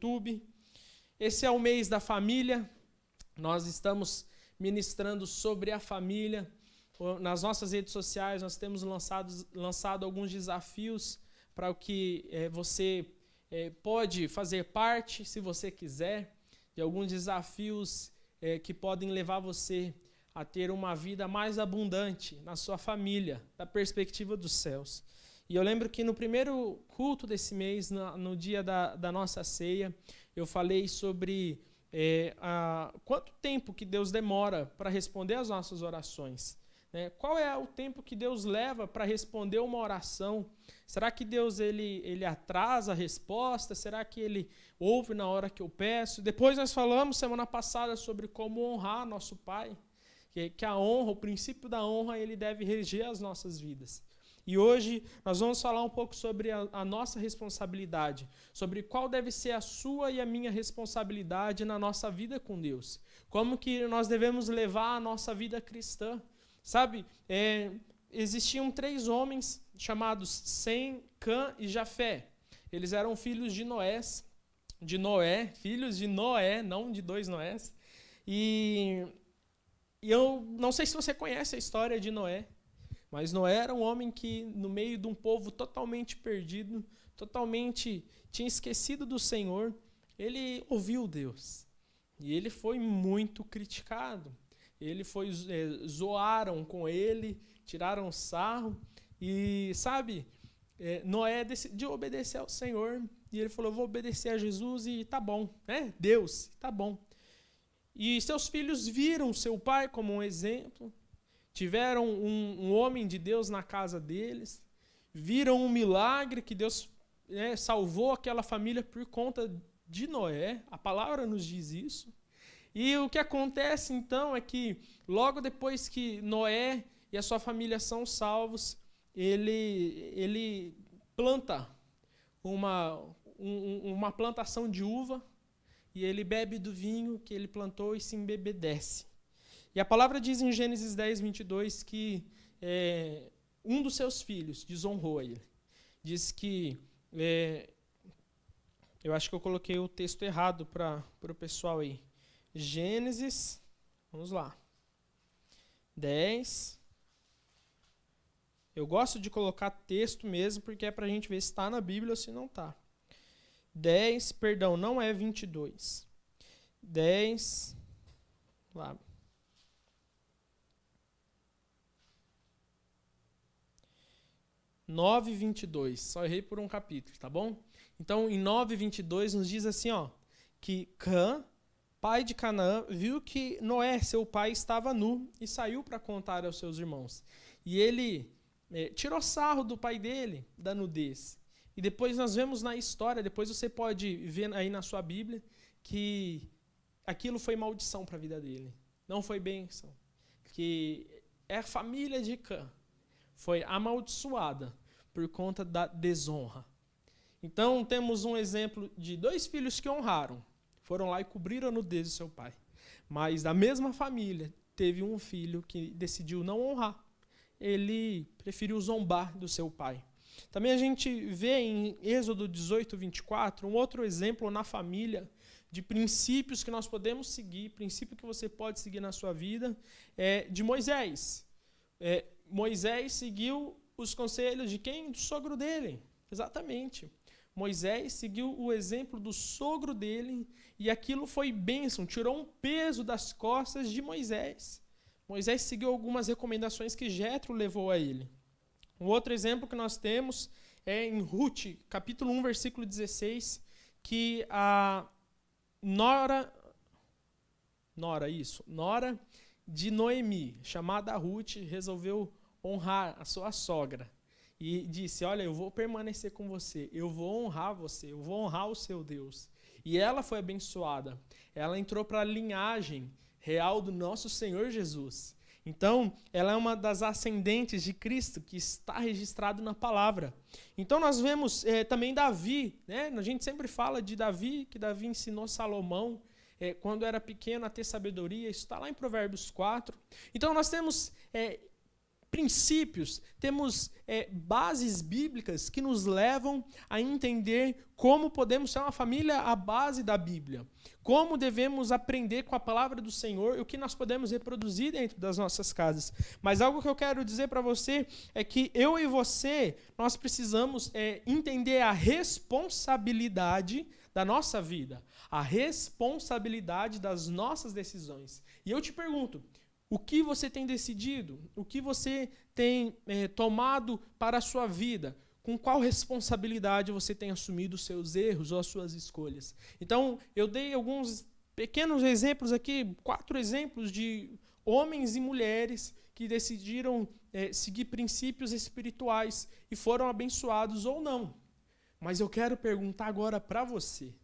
YouTube. Esse é o mês da família. Nós estamos ministrando sobre a família. Nas nossas redes sociais, nós temos lançado alguns desafios para o que você pode fazer parte, se você quiser, de alguns desafios que podem levar você a ter uma vida mais abundante na sua família, da perspectiva dos céus. E eu lembro que no primeiro culto desse mês, no dia da nossa ceia, eu falei sobre quanto tempo que Deus demora para responder às nossas orações. Qual é o tempo que Deus leva para responder uma oração? Será que Deus ele atrasa a resposta? Será que Ele ouve na hora que eu peço? Depois nós falamos semana passada sobre como honrar nosso Pai, que a honra, o princípio da honra, ele deve reger as nossas vidas. E hoje nós vamos falar um pouco sobre a nossa responsabilidade, sobre qual deve ser a sua e a minha responsabilidade na nossa vida com Deus. Como que nós devemos levar a nossa vida cristã. Sabe, existiam 3 homens chamados Sem, Cã e Jafé. Eles eram filhos de Noé, filhos de Noé, não de 2 Noés. E eu não sei se você conhece a história de Noé, mas Noé era um homem que, no meio de um povo totalmente perdido, totalmente tinha esquecido do Senhor, ele ouviu Deus. E ele foi muito criticado. Zoaram com ele, tiraram sarro. E, sabe, Noé decidiu obedecer ao Senhor. E ele falou, eu vou obedecer a Jesus e tá bom. Deus, tá bom. E seus filhos viram seu pai como um exemplo. Tiveram um homem de Deus na casa deles. Viram um milagre que Deus salvou aquela família por conta de Noé. A palavra nos diz isso. E o que acontece, então, é que logo depois que Noé e a sua família são salvos, ele planta uma plantação de uva e ele bebe do vinho que ele plantou e se embebedece. E a palavra diz em Gênesis 10, 22, que um dos seus filhos desonrou ele. Diz que... eu acho que eu coloquei o texto errado para o pessoal aí. Gênesis, vamos lá, 10. Eu gosto de colocar texto mesmo, porque é para a gente ver se está na Bíblia ou se não está. 10, perdão, não é 22. 10, lá. (9:22). 9:22, só errei por um capítulo, tá bom? Então, em 9:22 nos diz assim, que Cã, pai de Canaã, viu que Noé, seu pai, estava nu e saiu para contar aos seus irmãos. E ele tirou sarro do pai dele, da nudez. E depois nós vemos na história, depois você pode ver aí na sua Bíblia, que aquilo foi maldição para a vida dele. Não foi bênção. Que a família de Cã foi amaldiçoada por conta da desonra. Então temos um exemplo de 2 filhos que honraram. Foram lá e cobriram a nudez do seu pai. Mas da mesma família, teve um filho que decidiu não honrar. Ele preferiu zombar do seu pai. Também a gente vê em Êxodo 18, 24, um outro exemplo na família de princípios que nós podemos seguir, princípio que você pode seguir na sua vida, de Moisés. Moisés seguiu os conselhos de quem? Do sogro dele. Exatamente. Moisés seguiu o exemplo do sogro dele e aquilo foi bênção, tirou um peso das costas de Moisés. Moisés seguiu algumas recomendações que Jetro levou a ele. Um outro exemplo que nós temos é em Ruth, capítulo 1, versículo 16, que a nora de Noemi, chamada Ruth, resolveu honrar a sua sogra. E disse, olha, eu vou permanecer com você, eu vou honrar você, eu vou honrar o seu Deus. E ela foi abençoada. Ela entrou para a linhagem real do nosso Senhor Jesus. Então, ela é uma das ascendentes de Cristo que está registrado na palavra. Então, nós vemos também Davi, né? A gente sempre fala de Davi, que Davi ensinou Salomão, quando era pequeno, a ter sabedoria. Isso está lá em Provérbios 4. Então, nós temos princípios, temos bases bíblicas que nos levam a entender como podemos ser uma família à base da Bíblia. Como devemos aprender com a palavra do Senhor e o que nós podemos reproduzir dentro das nossas casas. Mas algo que eu quero dizer para você é que eu e você, nós precisamos entender a responsabilidade da nossa vida, a responsabilidade das nossas decisões. E eu te pergunto, o que você tem decidido? O que você tem tomado para a sua vida? Com qual responsabilidade você tem assumido os seus erros ou as suas escolhas? Então, eu dei alguns pequenos exemplos aqui, 4 exemplos de homens e mulheres que decidiram seguir princípios espirituais e foram abençoados ou não. Mas eu quero perguntar agora para você,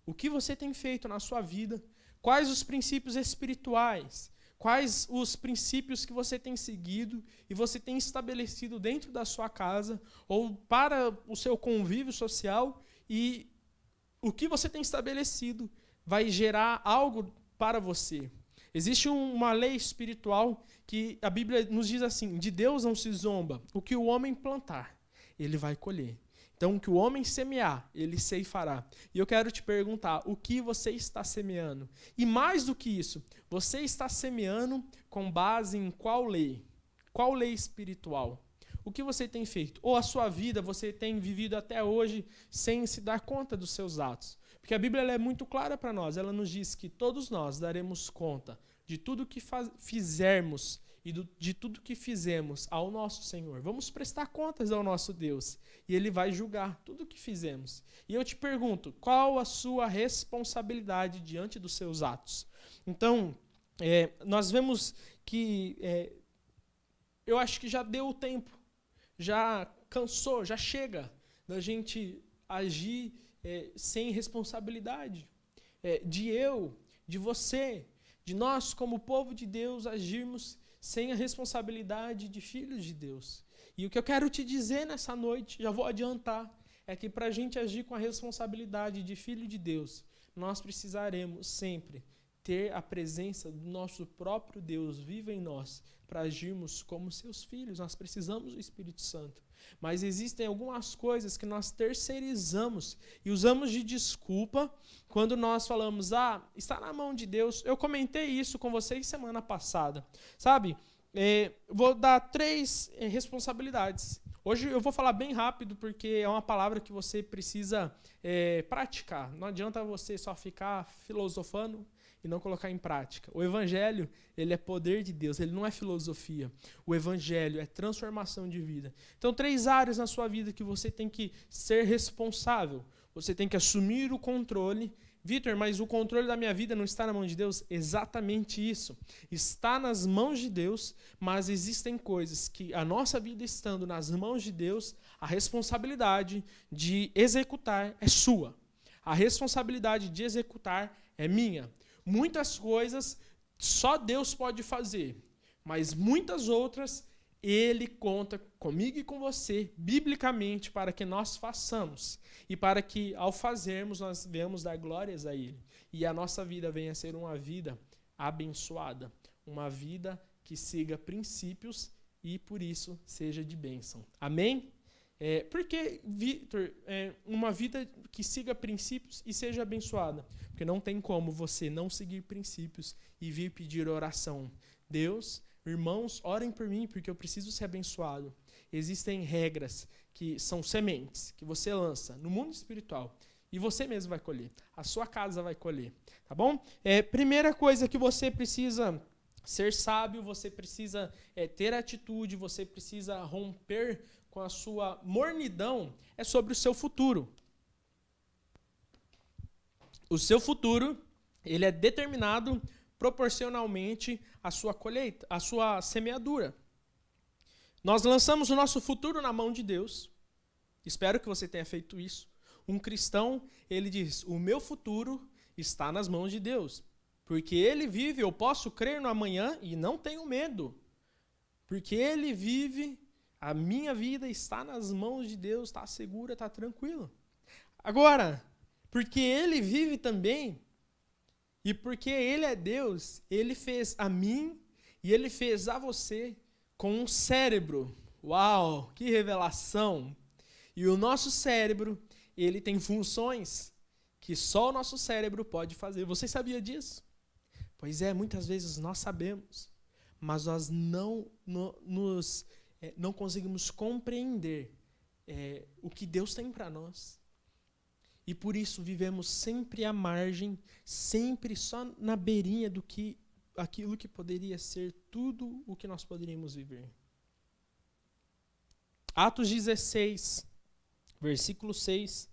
o que você tem feito na sua vida? Quais os princípios espirituais? Quais os princípios que você tem seguido e você tem estabelecido dentro da sua casa ou para o seu convívio social, e o que você tem estabelecido vai gerar algo para você. Existe uma lei espiritual que a Bíblia nos diz assim: de Deus não se zomba, o que o homem plantar, ele vai colher. Então, o que o homem semear, ele ceifará. E eu quero te perguntar, o que você está semeando? E mais do que isso, você está semeando com base em qual lei? Qual lei espiritual? O que você tem feito? Ou a sua vida você tem vivido até hoje sem se dar conta dos seus atos? Porque a Bíblia ela é muito clara para nós. Ela nos diz que todos nós daremos conta de tudo que fizermos e de tudo que fizemos ao nosso Senhor. Vamos prestar contas ao nosso Deus. E Ele vai julgar tudo o que fizemos. E eu te pergunto, qual a sua responsabilidade diante dos seus atos? Então, nós vemos que eu acho que já deu o tempo, já cansou, já chega da gente agir sem responsabilidade. De você, de nós como povo de Deus agirmos sem a responsabilidade de filhos de Deus. E o que eu quero te dizer nessa noite, já vou adiantar, é que para a gente agir com a responsabilidade de filho de Deus, nós precisaremos sempre ter a presença do nosso próprio Deus vivo em nós, para agirmos como seus filhos. Nós precisamos do Espírito Santo. Mas existem algumas coisas que nós terceirizamos e usamos de desculpa quando nós falamos, está na mão de Deus. Eu comentei isso com vocês semana passada. Sabe, vou dar 3 responsabilidades. Hoje eu vou falar bem rápido, porque é uma palavra que você precisa praticar. Não adianta você só ficar filosofando e não colocar em prática. O Evangelho, ele é poder de Deus, ele não é filosofia. O Evangelho é transformação de vida. Então, 3 áreas na sua vida que você tem que ser responsável. Você tem que assumir o controle. Vitor, mas o controle da minha vida não está na mão de Deus? Exatamente isso. Está nas mãos de Deus, mas existem coisas que a nossa vida estando nas mãos de Deus, a responsabilidade de executar é sua. A responsabilidade de executar é minha. Muitas coisas só Deus pode fazer, mas muitas outras Ele conta comigo e com você, biblicamente, para que nós façamos. E para que, ao fazermos, nós venhamos dar glórias a Ele. E a nossa vida venha a ser uma vida abençoada, uma vida que siga princípios e, por isso, seja de bênção. Amém? Porque, Vitor, uma vida que siga princípios e seja abençoada. Porque não tem como você não seguir princípios e vir pedir oração. Deus, irmãos, orem por mim porque eu preciso ser abençoado. Existem regras que são sementes que você lança no mundo espiritual e você mesmo vai colher. A sua casa vai colher. Tá bom? Primeira coisa que você precisa ser sábio, você precisa ter atitude, você precisa romper com a sua mornidão, é sobre o seu futuro. O seu futuro, ele é determinado proporcionalmente à sua colheita, à sua semeadura. Nós lançamos o nosso futuro na mão de Deus. Espero que você tenha feito isso. Um cristão, ele diz, o meu futuro está nas mãos de Deus. Porque Ele vive, eu posso crer no amanhã e não tenho medo. Porque Ele vive, a minha vida está nas mãos de Deus, está segura, está tranquila. Agora, porque Ele vive também, e porque Ele é Deus, Ele fez a mim e Ele fez a você com um cérebro. Uau, que revelação! E o nosso cérebro, ele tem funções que só o nosso cérebro pode fazer. Você sabia disso? Pois é, muitas vezes nós sabemos, mas nós não conseguimos compreender o que Deus tem para nós. E por isso vivemos sempre à margem, sempre só na beirinha aquilo que poderia ser tudo o que nós poderíamos viver. Atos 16, versículo 6.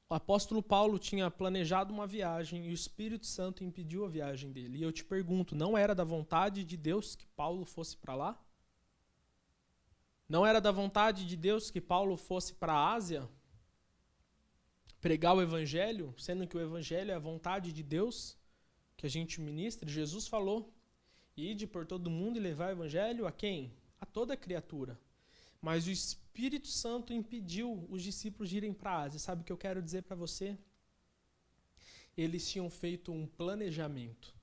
O apóstolo Paulo tinha planejado uma viagem e o Espírito Santo impediu a viagem dele. E eu te pergunto, não era da vontade de Deus que Paulo fosse para lá? Não era da vontade de Deus que Paulo fosse para a Ásia pregar o Evangelho, sendo que o Evangelho é a vontade de Deus que a gente ministra? Jesus falou, ide por todo mundo e levar o Evangelho a quem? A toda criatura. Mas o Espírito Santo impediu os discípulos de irem para a Ásia. Sabe o que eu quero dizer para você? Eles tinham feito um planejamento.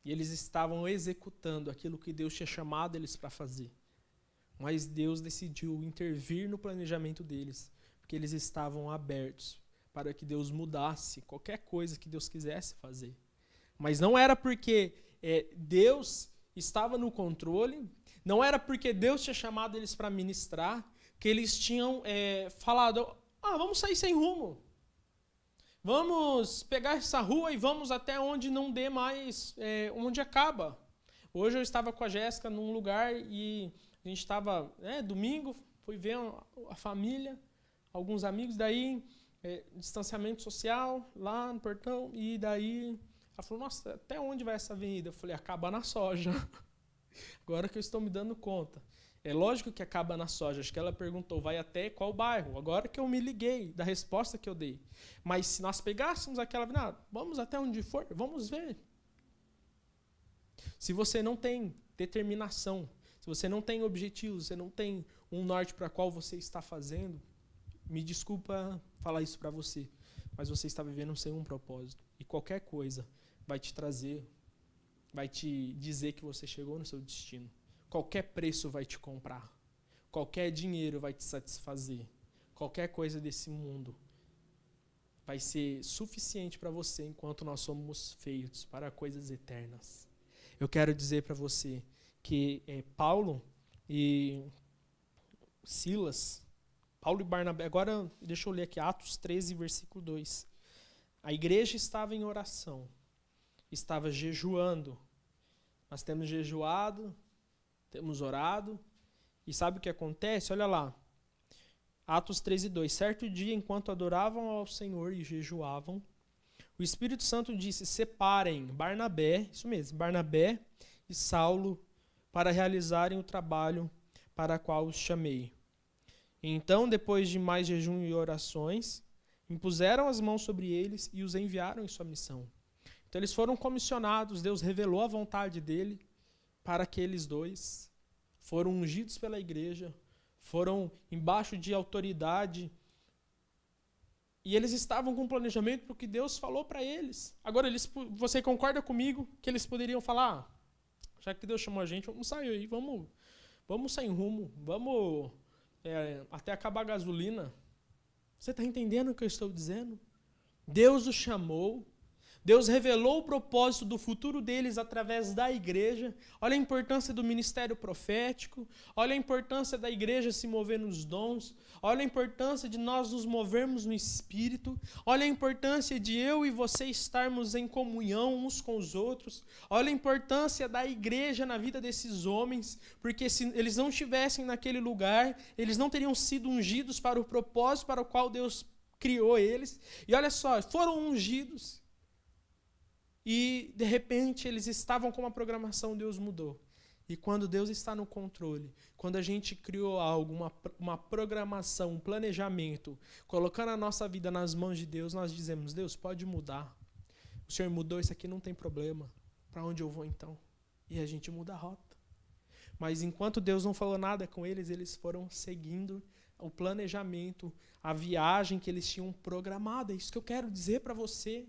E eles estavam executando aquilo que Deus tinha chamado eles para fazer. Mas Deus decidiu intervir no planejamento deles, porque eles estavam abertos para que Deus mudasse qualquer coisa que Deus quisesse fazer. Mas não era porque Deus estava no controle, não era porque Deus tinha chamado eles para ministrar, que eles tinham falado, vamos sair sem rumo. Vamos pegar essa rua e vamos até onde não dê mais, onde acaba. Hoje eu estava com a Jéssica num lugar e a gente estava, domingo, fui ver a família, alguns amigos, daí distanciamento social lá no portão, e daí ela falou, nossa, até onde vai essa avenida? Eu falei, acaba na soja. Agora que eu estou me dando conta. É lógico que acaba na soja. Acho que ela perguntou, vai até qual bairro? Agora que eu me liguei da resposta que eu dei. Mas se nós pegássemos aquela avenida, vamos até onde for, vamos ver. Se você não tem determinação, se você não tem objetivos, você não tem um norte para qual você está fazendo, me desculpa falar isso para você, mas você está vivendo sem um propósito. E qualquer coisa vai te trazer, vai te dizer que você chegou no seu destino. Qualquer preço vai te comprar. Qualquer dinheiro vai te satisfazer. Qualquer coisa desse mundo vai ser suficiente para você enquanto nós somos feitos para coisas eternas. Eu quero dizer para você que Paulo e Silas, Paulo e Barnabé, agora deixa eu ler aqui, Atos 13, versículo 2. A igreja estava em oração, estava jejuando. Nós temos jejuado, temos orado, e sabe o que acontece? Olha lá, Atos 13, 2. Certo dia, enquanto adoravam ao Senhor e jejuavam, o Espírito Santo disse, separem Barnabé, isso mesmo, Barnabé e Saulo, para realizarem o trabalho para o qual os chamei. Então, depois de mais jejum e orações, impuseram as mãos sobre eles e os enviaram em sua missão. Então eles foram comissionados, Deus revelou a vontade dele para aqueles dois, foram ungidos pela igreja, foram embaixo de autoridade, e eles estavam com um planejamento para o que Deus falou para eles. Agora, você concorda comigo que eles poderiam falar, já que Deus chamou a gente, vamos sair aí, vamos sem rumo, vamos até acabar a gasolina. Você está entendendo o que eu estou dizendo? Deus os chamou, Deus revelou o propósito do futuro deles através da igreja. Olha a importância do ministério profético, olha a importância da igreja se mover nos dons, olha a importância de nós nos movermos no Espírito, olha a importância de eu e você estarmos em comunhão uns com os outros, olha a importância da igreja na vida desses homens, porque se eles não estivessem naquele lugar, eles não teriam sido ungidos para o propósito para o qual Deus criou eles. E olha só, foram ungidos, e, de repente, eles estavam com uma programação, Deus mudou. E quando Deus está no controle, quando a gente criou algo, uma programação, um planejamento, colocando a nossa vida nas mãos de Deus, nós dizemos, Deus, pode mudar. O Senhor mudou, isso aqui não tem problema. Para onde eu vou, então? E a gente muda a rota. Mas enquanto Deus não falou nada com eles, eles foram seguindo o planejamento, a viagem que eles tinham programado. É isso que eu quero dizer para você.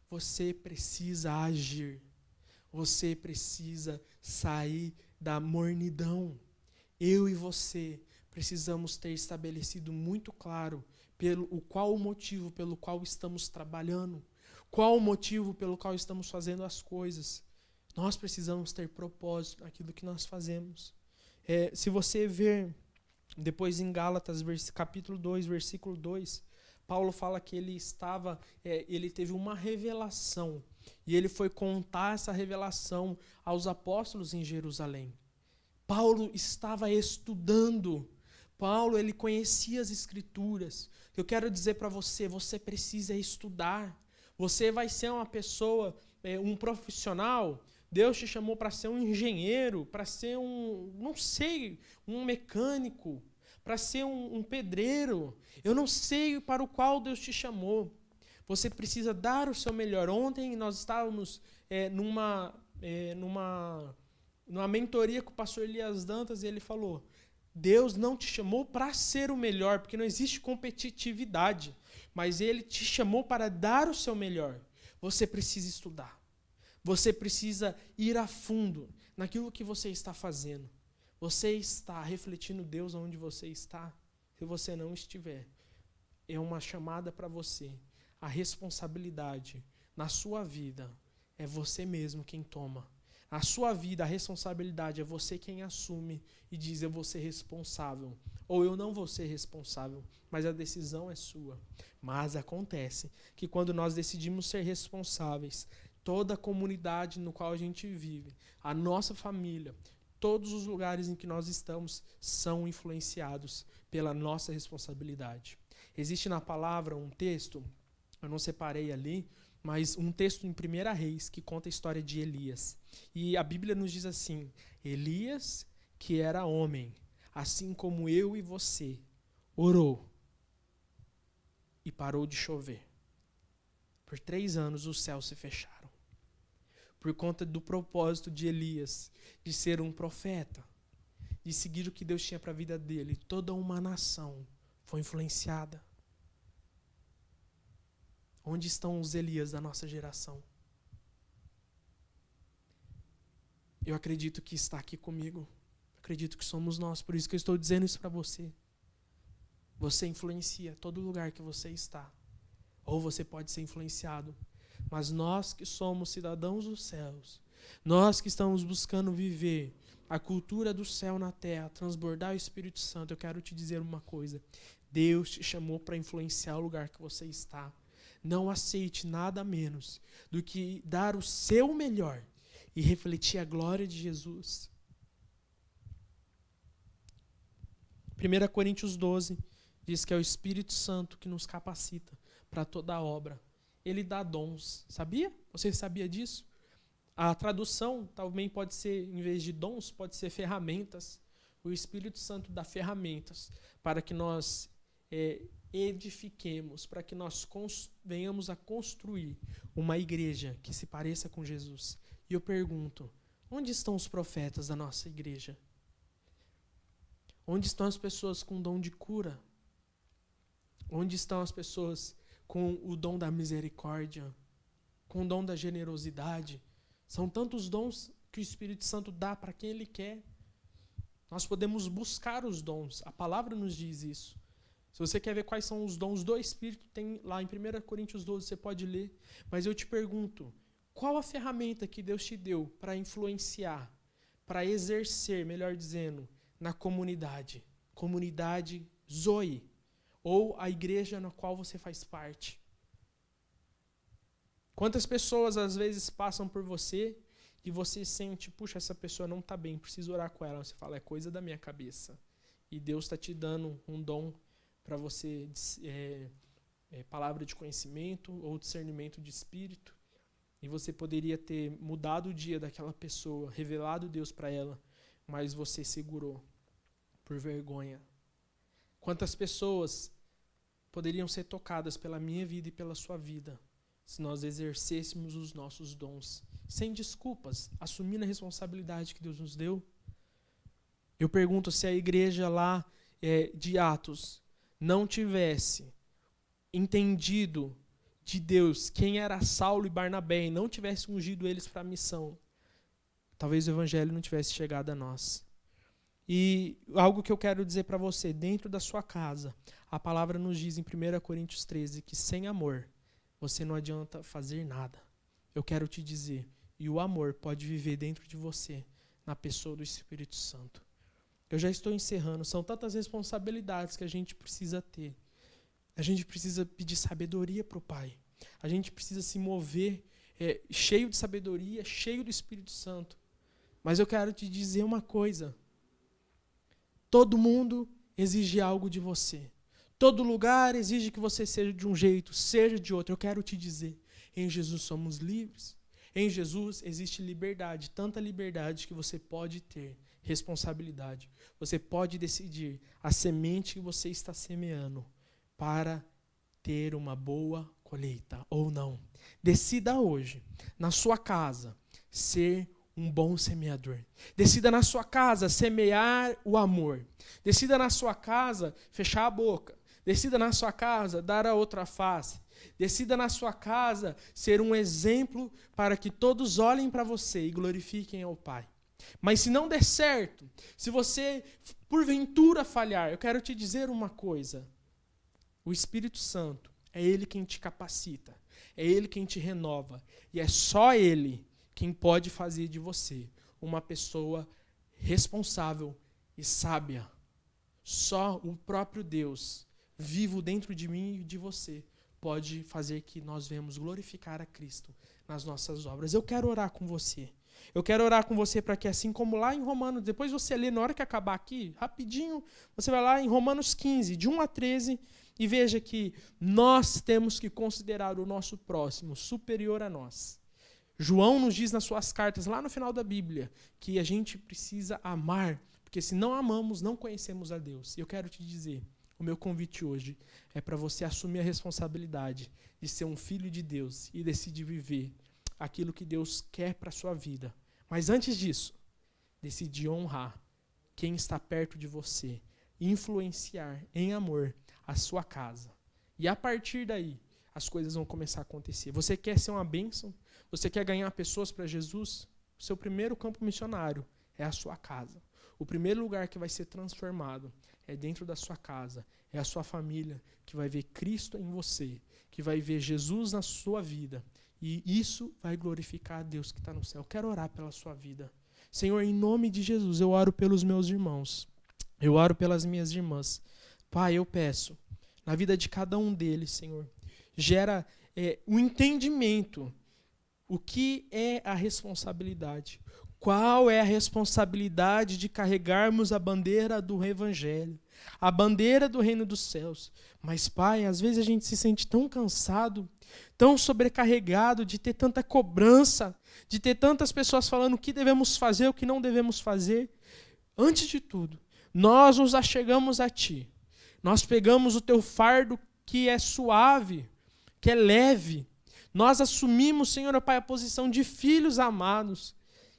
Você precisa agir. Você precisa sair da mornidão. Eu e você precisamos ter estabelecido muito claro qual o motivo pelo qual estamos trabalhando, qual o motivo pelo qual estamos fazendo as coisas. Nós precisamos ter propósito naquilo que nós fazemos. Se você ver depois em Gálatas, capítulo 2, versículo 2, Paulo fala que ele teve uma revelação e ele foi contar essa revelação aos apóstolos em Jerusalém. Paulo estava estudando. Paulo, ele conhecia as Escrituras. Eu quero dizer para você, você precisa estudar. Você vai ser uma pessoa, um profissional. Deus te chamou para ser um engenheiro, para ser um mecânico, para ser um pedreiro. Eu não sei para o qual Deus te chamou. Você precisa dar o seu melhor. Ontem nós estávamos numa mentoria com o pastor Elias Dantas e ele falou: Deus não te chamou para ser o melhor, porque não existe competitividade, mas Ele te chamou para dar o seu melhor. Você precisa estudar. Você precisa ir a fundo naquilo que você está fazendo. Você está refletindo Deus onde você está? Se você não estiver, é uma chamada para você. A responsabilidade na sua vida é você mesmo quem toma. A sua vida, a responsabilidade é você quem assume e diz: eu vou ser responsável. Ou eu não vou ser responsável, mas a decisão é sua. Mas acontece que quando nós decidimos ser responsáveis, toda a comunidade no qual a gente vive, a nossa família, todos os lugares em que nós estamos são influenciados pela nossa responsabilidade. Existe na palavra um texto, eu não separei ali, mas um texto em 1 Reis que conta a história de Elias. E a Bíblia nos diz assim: Elias, que era homem, assim como eu e você, orou e parou de chover. Por 3 anos os céus se fecharam. Por conta do propósito de Elias, de ser um profeta, de seguir o que Deus tinha para a vida dele, toda uma nação foi influenciada. Onde estão os Elias da nossa geração? Eu acredito que está aqui comigo. Acredito que somos nós. Por isso que eu estou dizendo isso para você. Você influencia todo lugar que você está. Ou você pode ser influenciado. Mas nós que somos cidadãos dos céus, nós que estamos buscando viver a cultura do céu na terra, transbordar o Espírito Santo, eu quero te dizer uma coisa. Deus te chamou para influenciar o lugar que você está. Não aceite nada menos do que dar o seu melhor e refletir a glória de Jesus. 1 Coríntios 12 diz que é o Espírito Santo que nos capacita para toda a obra. Ele dá dons. Sabia? Você sabia disso? A tradução também pode ser, em vez de dons, pode ser ferramentas. O Espírito Santo dá ferramentas para que nós edifiquemos, para que nós venhamos a construir uma igreja que se pareça com Jesus. E eu pergunto, onde estão os profetas da nossa igreja? Onde estão as pessoas com o dom de cura? Onde estão as pessoas com o dom da misericórdia? Com o dom da generosidade? São tantos dons que o Espírito Santo dá para quem Ele quer. Nós podemos buscar os dons. A palavra nos diz isso. Se você quer ver quais são os dons do Espírito, tem lá em 1 Coríntios 12, você pode ler. Mas eu te pergunto, qual a ferramenta que Deus te deu para influenciar, para exercer, melhor dizendo, na comunidade? Comunidade Zoe, ou a igreja na qual você faz parte. Quantas pessoas às vezes passam por você e você sente, puxa, essa pessoa não está bem, preciso orar com ela. Você fala, é coisa da minha cabeça. E Deus está te dando um dom para você, palavra de conhecimento ou discernimento de espírito, e você poderia ter mudado o dia daquela pessoa, revelado Deus para ela, mas você segurou por vergonha. Quantas pessoas poderiam ser tocadas pela minha vida e pela sua vida se nós exercêssemos os nossos dons, sem desculpas, assumindo a responsabilidade que Deus nos deu? Eu pergunto, se a igreja lá de Atos não tivesse entendido de Deus quem era Saulo e Barnabé e não tivesse ungido eles para a missão, talvez o evangelho não tivesse chegado a nós. E algo que eu quero dizer para você, dentro da sua casa, a palavra nos diz em 1 Coríntios 13 que sem amor você não adianta fazer nada. Eu quero te dizer, e o amor pode viver dentro de você, na pessoa do Espírito Santo. Eu já estou encerrando, são tantas responsabilidades que a gente precisa ter. A gente precisa pedir sabedoria para o Pai. A gente precisa se mover cheio de sabedoria, cheio do Espírito Santo. Mas eu quero te dizer uma coisa. Todo mundo exige algo de você. Todo lugar exige que você seja de um jeito, seja de outro. Eu quero te dizer, em Jesus somos livres. Em Jesus existe liberdade, tanta liberdade que você pode ter responsabilidade. Você pode decidir a semente que você está semeando para ter uma boa colheita ou não. Decida hoje, na sua casa, ser um bom semeador. Decida na sua casa semear o amor. Decida na sua casa fechar a boca. Decida na sua casa dar a outra face. Decida na sua casa ser um exemplo para que todos olhem para você e glorifiquem ao Pai. Mas se não der certo, se você porventura falhar, eu quero te dizer uma coisa. O Espírito Santo é Ele quem te capacita, é Ele quem te renova, e é só Ele quem pode fazer de você uma pessoa responsável e sábia. Só o próprio Deus, vivo dentro de mim e de você, pode fazer que nós venhamos glorificar a Cristo nas nossas obras. Eu quero orar com você. Eu quero orar com você para que, assim como lá em Romanos, depois você lê, na hora que acabar aqui, rapidinho, você vai lá em Romanos 15, de 1 a 13, e veja que nós temos que considerar o nosso próximo superior a nós. João nos diz nas suas cartas, lá no final da Bíblia, que a gente precisa amar, porque se não amamos, não conhecemos a Deus. E eu quero te dizer, o meu convite hoje é para você assumir a responsabilidade de ser um filho de Deus e decidir viver aquilo que Deus quer para a sua vida. Mas antes disso, decidir honrar quem está perto de você, influenciar em amor a sua casa. E a partir daí, as coisas vão começar a acontecer. Você quer ser uma bênção? Você quer ganhar pessoas para Jesus? O seu primeiro campo missionário é a sua casa. O primeiro lugar que vai ser transformado é dentro da sua casa. É a sua família que vai ver Cristo em você, que vai ver Jesus na sua vida. E isso vai glorificar a Deus que está no céu. Eu quero orar pela sua vida. Senhor, em nome de Jesus, eu oro pelos meus irmãos. Eu oro pelas minhas irmãs. Pai, eu peço, na vida de cada um deles, Senhor, gera o entendimento. O que é a responsabilidade? Qual é a responsabilidade de carregarmos a bandeira do Evangelho, a bandeira do Reino dos Céus? Mas, Pai, às vezes a gente se sente tão cansado, tão sobrecarregado de ter tanta cobrança, de ter tantas pessoas falando o que devemos fazer, o que não devemos fazer. Antes de tudo, nós nos achegamos a Ti. Nós pegamos o Teu fardo que é suave, que é leve. Nós assumimos, Senhor, Pai, a posição de filhos amados.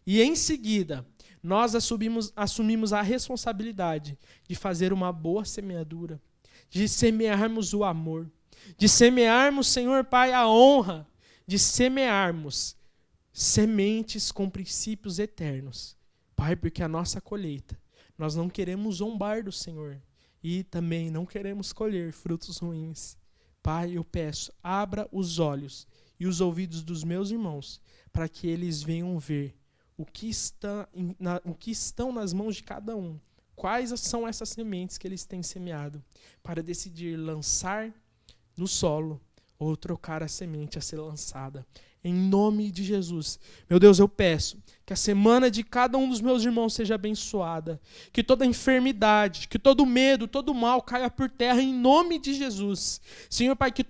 E em seguida, nós assumimos a responsabilidade de fazer uma boa semeadura, de semearmos o amor, de semearmos, Senhor Pai, a honra, de semearmos sementes com princípios eternos. Pai, porque a nossa colheita, nós não queremos zombar do Senhor e também não queremos colher frutos ruins. Pai, eu peço, abra os olhos e os ouvidos dos meus irmãos para que eles venham ver o que estão nas mãos de cada um. Quais são essas sementes que eles têm semeado para decidir lançar no solo ou trocar a semente a ser lançada. Em nome de Jesus. Meu Deus, eu peço que a semana de cada um dos meus irmãos seja abençoada. Que toda enfermidade, que todo medo, todo mal caia por terra em nome de Jesus. Senhor Pai, que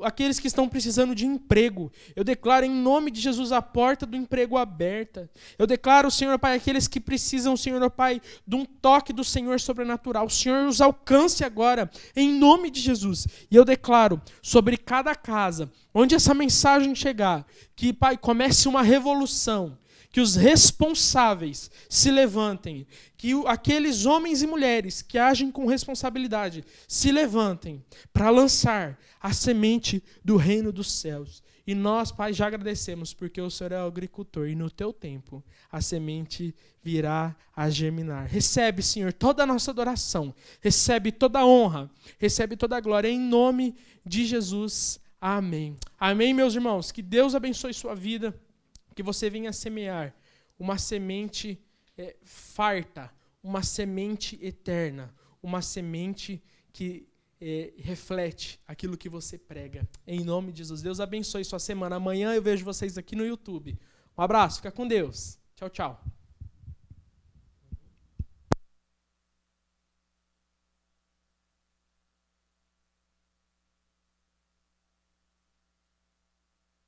aqueles que estão precisando de emprego, eu declaro em nome de Jesus a porta do emprego aberta. Eu declaro, Senhor Pai, aqueles que precisam, Senhor Pai, de um toque do Senhor sobrenatural. O Senhor os alcance agora, em nome de Jesus. E eu declaro sobre cada casa, onde essa mensagem chegar, que, Pai, comece uma revolução, que os responsáveis se levantem, que aqueles homens e mulheres que agem com responsabilidade se levantem para lançar a semente do reino dos céus. E nós, Pai, já agradecemos, porque o Senhor é o agricultor, e no teu tempo a semente virá a germinar. Recebe, Senhor, toda a nossa adoração, recebe toda a honra, recebe toda a glória, em nome de Jesus. Amém. Amém, meus irmãos. Que Deus abençoe sua vida, que você venha semear uma semente farta, uma semente eterna, uma semente que reflete aquilo que você prega. Em nome de Jesus. Deus abençoe sua semana. Amanhã eu vejo vocês aqui no YouTube. Um abraço, fica com Deus. Tchau, tchau.